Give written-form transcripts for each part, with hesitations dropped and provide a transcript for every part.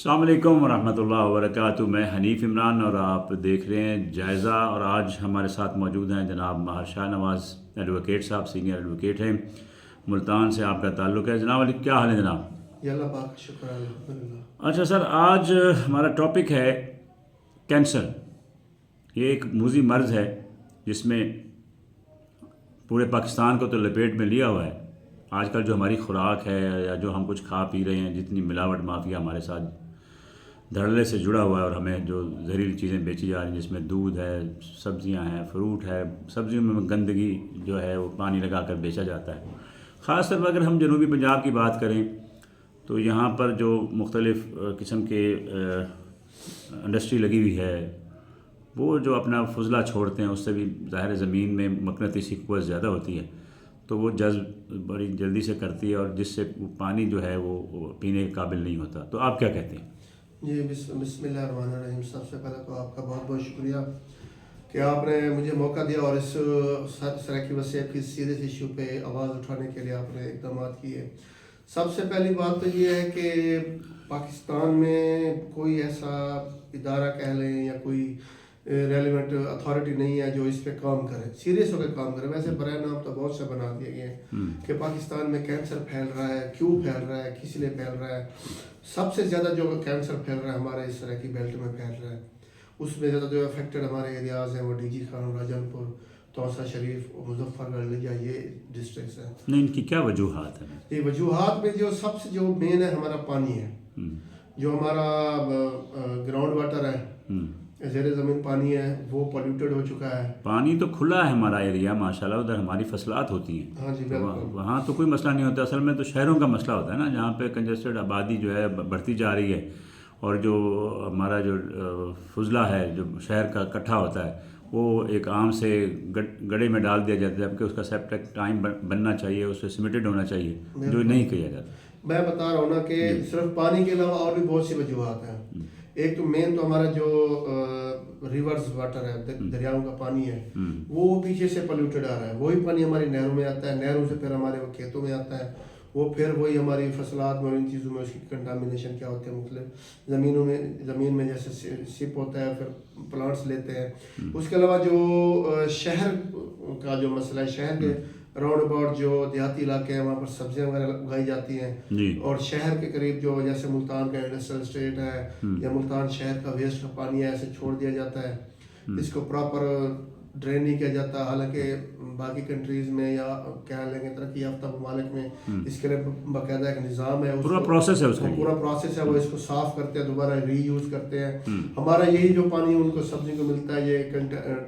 السلام علیکم ورحمۃ اللہ وبرکاتہ. میں حنیف عمران اور آپ دیکھ رہے ہیں جائزہ. اور آج ہمارے ساتھ موجود ہیں جناب ماہر شاہ نواز ایڈوکیٹ صاحب, سینئر ایڈوکیٹ ہیں, ملتان سے آپ کا تعلق ہے. جناب علی, کیا حال ہے جناب؟ اللہ پاک شکر الحمدللہ. اچھا سر, آج ہمارا ٹاپک ہے کینسر. یہ ایک موذی مرض ہے جس میں پورے پاکستان کو تو لپیٹ میں لیا ہوا ہے. آج کل جو ہماری خوراک ہے یا جو ہم کچھ کھا پی رہے ہیں, جتنی ملاوٹ مافیا ہمارے ساتھ دھڑلے سے جڑا ہوا ہے, اور ہمیں جو زہریلی چیزیں بیچی جا رہی ہیں جس میں دودھ ہے, سبزیاں ہیں, فروٹ ہے, سبزیوں میں گندگی جو ہے وہ پانی لگا کر بیچا جاتا ہے. خاص طور پر اگر ہم جنوبی پنجاب کی بات کریں تو یہاں پر جو مختلف قسم کے انڈسٹری لگی ہوئی ہے, وہ جو اپنا فضلہ چھوڑتے ہیں اس سے بھی ظاہر زمین میں مقناطیسی قوت زیادہ ہوتی ہے, تو وہ جذب بڑی جلدی سے کرتی ہے, اور جس سے پانی جو ہے وہ پینے کے قابل نہیں ہوتا. تو آپ کیا کہتے ہیں؟ جی بسم اللہ الرحمن الرحیم. سب سے پہلے تو آپ کا بہت بہت شکریہ کہ آپ نے مجھے موقع دیا اور اس سرائیکی وصیت کی سیریس ایشو پہ آواز اٹھانے کے لیے آپ نے اقدامات کیے. سب سے پہلی بات تو یہ ہے کہ پاکستان میں کوئی ایسا ادارہ کہہ لیں یا کوئی ریلیونٹ اتھارٹی نہیں ہے جو اس پہ کام کرے, سیریس ہو کے کام کرے. ویسے برائے نام تو بہت سے بنا دیے گئے ہیں کہ پاکستان میں کینسر پھیل رہا ہے, کیوں پھیل رہا ہے, کس لیے پھیل رہا ہے. سب سے زیادہ جو کینسر پھیل رہا ہے ہمارے اس طرح کی بیلٹ میں پھیل رہا ہے. اس میں زیادہ جو افیکٹڈ ہمارے ایریاز ہیں وہ ڈی جی خان, راجن پور, توسا شریف, مظفر گڑھ, لیا, یہ ڈسٹرکٹس ہیں. نہیں, ان کی کیا وجوہات ہیں؟ یہ وجوہات میں جو سب سے جو مین ہے ہمارا پانی ہے. جو ہمارا گراؤنڈ واٹر ہے, زیر زمین پانی ہے, وہ پولیوٹڈ ہو چکا ہے. پانی تو کھلا ہے ہمارا ایریا ماشاءاللہ, ادھر ہماری فصلات ہوتی ہیں. ہاں جی بالکل. وہاں تو کوئی مسئلہ نہیں ہوتا. اصل میں تو شہروں کا مسئلہ ہوتا ہے نا, جہاں پہ کنجسٹڈ آبادی جو ہے بڑھتی جا رہی ہے, اور جو ہمارا جو فضلہ ہے جو شہر کا اکٹھا ہوتا ہے وہ ایک عام سے گڑے میں ڈال دیا جاتا ہے, جبکہ اس کا سیپٹک ٹائم بننا چاہیے, اس سے سیمیٹڈ ہونا چاہیے, جو نہیں کیا جاتا. میں بتا رہا ہوں نا کہ صرف پانی کے علاوہ اور بھی بہت سی وجوہات ہیں. ایک تو مین تو ہمارا جو ریورز واٹر ہے, دریاؤں کا پانی ہے, وہ پیچھے سے پولیوٹڈ آ رہا ہے. وہی پانی ہماری نہروں میں آتا ہے, نہروں سے پھر ہمارے وہ کھیتوں میں آتا ہے, وہ پھر وہی ہماری فصلات میں اور ان چیزوں میں اس کی کنٹامینیشن کیا ہوتے ہیں مختلف زمین میں جیسے سپ ہوتا ہے, پھر پلانٹس لیتے ہیں. اس کے علاوہ جو شہر کا جو مسئلہ ہے, شہر کے راؤنڈ اباؤٹ جو دیہاتی علاقے ہیں وہاں پر سبزیاں وغیرہ اگائی جاتی ہیں, اور شہر کے قریب جو جیسے ملتان کا انڈسٹریل اسٹیٹ ہے یا ملتان شہر کا ویسٹ کا پانی ہے, ایسے چھوڑ دیا جاتا ہے. اس کو پراپر ڈرین نہیں کیا جاتا. حالانکہ باقی کنٹریز میں یا کیا لیں گے ترقی یافتہ ممالک میں اس کے لیے باقاعدہ ایک نظام ہے, پورا پروسیس ہے, اس کا پورا پروسیس ہے. وہ اس کو صاف کرتے ہیں, دوبارہ ری یوز کرتے ہیں. ہمارا یہی جو پانی ان کو سبزی کو ملتا ہے یہ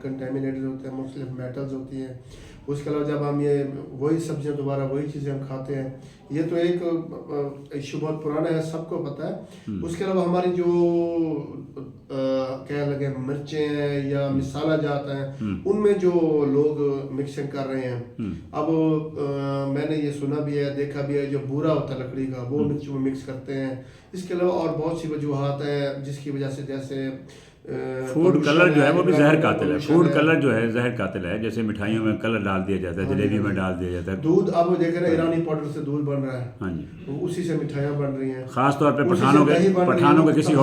کنٹامینیٹڈ ہوتے ہیں, مختلف میٹلز ہوتی ہیں. اس کے علاوہ جب ہم یہ وہی سبزیاں دوبارہ وہی چیزیں ہم کھاتے ہیں, یہ تو ایک ایشو بہت پرانا ہے, سب کو پتہ ہے. اس کے علاوہ ہماری جو کہہ لگے مرچیں ہیں یا مسالہ جات ہیں, ان میں جو لوگ مکسنگ کر رہے ہیں. اب میں نے یہ سنا بھی ہے, دیکھا بھی ہے, جو بورا ہوتا ہے لکڑی کا وہ مرچ میں مکس کرتے ہیں. اس کے علاوہ اور بہت سی وجوہات ہیں جس کی وجہ سے, جیسے فوڈ کلر جو ہے وہ بھی زہر قاتل ہے. فوڈ کلر جو ہے زہر قاتل ہے, جیسے مٹھائیوں میں کلر ڈال دیا جاتا ہے, جلیبی میں ڈال دیا جاتا ہے. دودھ اب دیکھ رہے ہیں ایرانی پاؤڈر سے دودھ بن رہا ہے. ہاں جی, اسی سے مٹھائیاں بن رہی ہیں. خاص طور پہ پٹھانوں کے کسی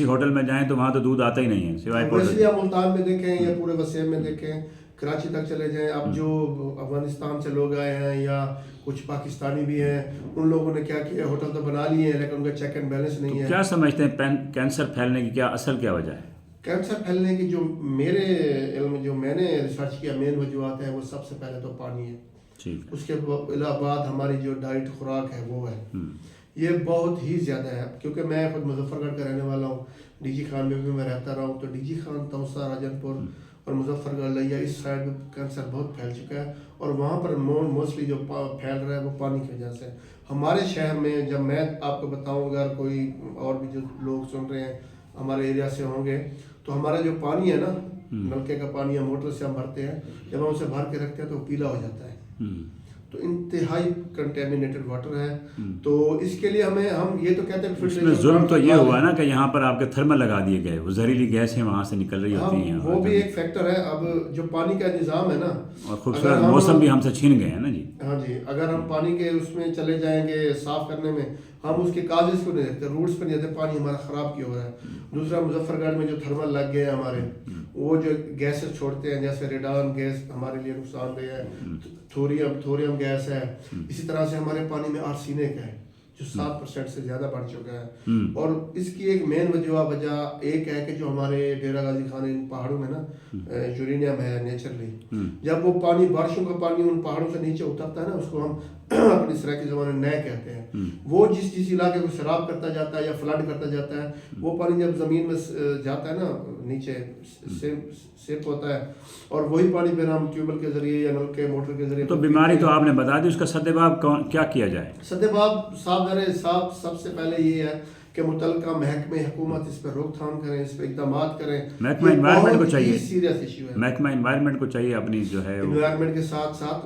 ہوٹل میں جائیں تو وہاں تو دودھ آتا ہی نہیں ہے سوائے پاؤڈر. ملتان میں دیکھیں یا پورے وسیم میں دیکھیں, کراچی تک چلے جائیں, اب جو افغانستان سے لوگ آئے ہیں یا کچھ پاکستانی بھی ہیں, ان لوگوں نے کیا کیا, ہوٹل تو بنا لیے ہیں لیکن ان کا چیک اینڈ بیلنس نہیں ہے. کیا سمجھتے ہیں کینسر پھیلنے کی کیا اصل کیا وجہ ہے؟ کینسر پھیلنے کی جو میرے علم جو میں نے ریسرچ کیا مین وجوہات ہیں, وہ سب سے پہلے تو پانی ہے. اس کے بعد ہماری جو ڈائٹ خوراک ہے وہ ہے. یہ بہت ہی زیادہ ہے, کیونکہ میں خود مظفر گڑھ کا رہنے والا ہوں, ڈی جی خان میں بھی میں رہتا رہا ہوں. تو ڈی جی خان, توسا, راجن پور اور مظفر گڑھ, لیا, اس سائڈ میں کینسر بہت پھیل چکا ہے, اور وہاں پر موسٹلی جو پھیل رہا ہے وہ پانی کی وجہ سے. ہمارے شہر میں جب میں آپ کو بتاؤں, اگر کوئی اور بھی جو لوگ سن رہے ہیں ہمارے ایریا سے ہوں گے, تو ہمارا جو پانی ہے نا, نلکے کا پانی یا موٹر سے ہم بھرتے ہیں, جب ہم اسے بھر کے رکھتے ہیں تو وہ پیلا ہو جاتا ہے. تو انتہائی کنٹیمنیٹڈ واٹر ہے. تو اس کے لیے ہم یہ تو کہتے ہیں اس میں ظلم تو یہ ہوا نا کہ یہاں پر آپ کے تھرمل لگا دیے گئے, وہ زہریلی گیسیں وہاں سے نکل رہی ہوتی ہیں, وہ بھی ایک فیکٹر ہے. اب جو پانی کا نظام ہے نا, اور خوبصورت موسم بھی ہم سے چھین گئے ہیں نا جی. ہاں جی, اگر ہم پانی کے اس میں چلے جائیں گے صاف کرنے میں, ہم اس کے کازز کو نہیں دیکھتے, روٹس پہ نہیں دیکھتے, پانی ہمارا خراب کیوں ہو رہا ہے. دوسرا مظفر گڑھ میں جو تھرمل لگ گئے ہمارے, وہ جو گیسز چھوڑتے ہیں جیسے ریڈان گیس ہمارے لیے نقصان دہ ہے, تھوریم گیس ہے, اسی طرح سے ہمارے پانی میں آرسینک ہے جو 7% سے زیادہ بڑھ چکا ہے. اور اس کی ایک مین وجہ ایک ہے کہ جو ہمارے ڈیرہ غازی خان ان پہاڑوں میں نا یورینیم ہے نیچرلی, جب وہ پانی بارشوں کا پانی ان پہاڑوں سے نیچے اترتا ہے نا, اس کو ہم اپنی سرائکی زبان میں نئے کہتے ہیں, وہ جس علاقے کو سیراب کرتا جاتا ہے یا فلڈ کرتا جاتا ہے, وہ پانی جب زمین میں جاتا ہے نا نیچے سیپ ہوتا ہے, اور وہی پانی پھر ہم ٹیوب ویل کے ذریعے یا نل کے موٹر کے ذریعے. تو بیماری تو آپ نے بتا دی, اس کا سدباب کیا کیا جائے؟ سدباب صاحب سب سے پہلے یہ ہے کہ متعلقہ محکمہ حکومت اس پہ روک تھام کریں, اس پہ اقدامات کریں. محکمہ انوائرمنٹ کو چاہیے, سیریس ایشو ہے. محکمہ انوائرمنٹ کو چاہیے اپنی جو ہے انوائرمنٹ کے ساتھ ساتھ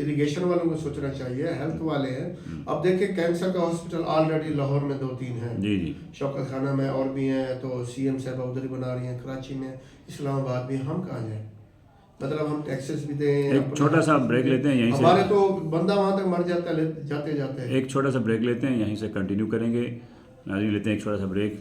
اریگیشن والوں کو سوچنا چاہیے, ہیلتھ والے ہیں. اب دیکھیں کینسر کا ہاسپٹل آلریڈی لاہور میں 2-3 ہیں, جی شوکت خانہ میں اور بھی ہیں, تو سی ایم صاحبہ ادھر بنا رہی ہیں, کراچی میں, اسلام آباد بھی. ہم کہاں جائیں؟ مطلب ہم ٹیکسز بھی دیں. ایک چھوٹا سا بریک لیتے ہیں یہیں سے, ہمارے تو بندہ وہاں تک مر جاتا ہے جاتے. ایک چھوٹا سا بریک لیتے ہیں, یہیں سے کنٹینیو کریں گے. ناظرین لیتے ہیں ایک چھوٹا سا بریک.